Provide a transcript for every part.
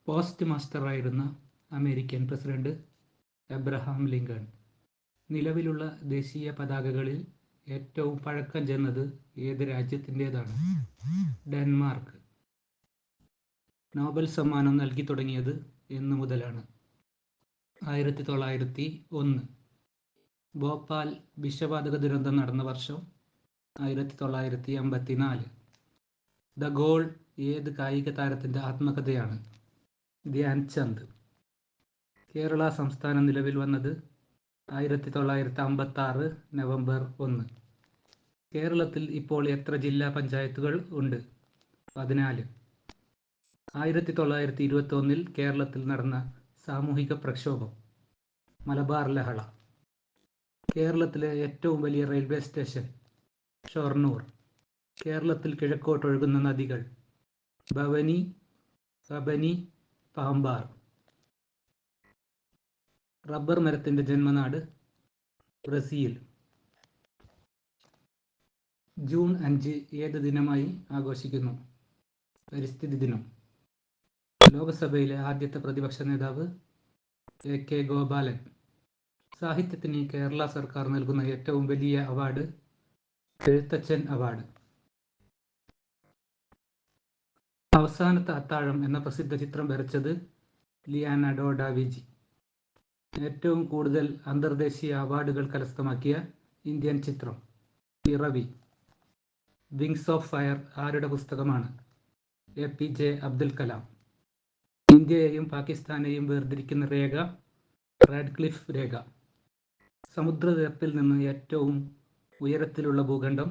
Post മാസ്റ്ററായിരുന്ന American president Abraham Lincoln. നിലവിലുള്ള ദേശീയ പതാകകളിൽ ഏറ്റവും പഴക്കം ചെന്നത് ഏത് രാജ്യത്തിൻ്റേതാണ്? ഡെൻമാർക്ക്. നോബൽ സമ്മാനം നൽകി തുടങ്ങിയത് എന്നു മുതലാണ്? 1901. ഭോപ്പാൽ വിഷവാതക ദുരന്തം നടന്ന വർഷം? 1954. ദ ഗോൾ ഏത് കായിക താരത്തിൻ്റെ ആത്മകഥയാണ്? ധ്യാൻചന്ദ്. കേരള സംസ്ഥാനം നിലവിൽ വന്നത് 1956 നവംബർ 1. കേരളത്തിൽ ഇപ്പോൾ എത്ര ജില്ലാ പഞ്ചായത്തുകൾ ഉണ്ട്? 14. 1921 കേരളത്തിൽ നടന്ന സാമൂഹിക പ്രക്ഷോഭം? മലബാർ ലഹള. കേരളത്തിലെ ഏറ്റവും വലിയ റെയിൽവേ സ്റ്റേഷൻ? ഷൊർണൂർ. കേരളത്തിൽ കിഴക്കോട്ടൊഴുകുന്ന നദികൾ? ഭവനി, കബനി, പാമ്പാർ. റബ്ബർ മരത്തിൻ്റെ ജന്മനാട്? ബ്രസീൽ. ജൂൺ 5 ഏത് ദിനമായി ആഘോഷിക്കുന്നു? പരിസ്ഥിതി ദിനം. ലോകസഭയിലെ ആദ്യത്തെ പ്രതിപക്ഷ നേതാവ്? AK ഗോപാലൻ. സാഹിത്യത്തിന് കേരള സർക്കാർ നൽകുന്ന ഏറ്റവും വലിയ അവാർഡ്? എഴുത്തച്ഛൻ അവാർഡ്. അവസാനത്തെ അത്താഴം എന്ന പ്രസിദ്ധ ചിത്രം വരച്ചത് ലിയാനാർഡോ ഡാ വിഞ്ചി. ഏറ്റവും കൂടുതൽ അന്തർദേശീയ അവാർഡുകൾ കരസ്ഥമാക്കിയ ഇന്ത്യൻ ചിത്രം? പിറവി. വിങ്സ് ഓഫ് ഫയർ ആരുടെ പുസ്തകമാണ്? APJ അബ്ദുൽ കലാം. ഇന്ത്യയെയും പാകിസ്ഥാനെയും വേർതിരിക്കുന്ന രേഖ? റാഡ്ക്ലിഫ് രേഖ. സമുദ്രനിരപ്പിൽ നിന്ന് ഏറ്റവും ഉയരത്തിലുള്ള ഭൂഖണ്ഡം?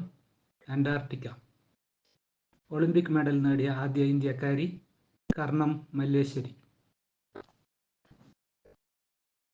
അന്റാർട്ടിക്ക. ഒളിമ്പിക് മെഡൽ നേടിയ ആദ്യ ഇന്ത്യക്കാരി? കർണം മല്ലേശ്വരി.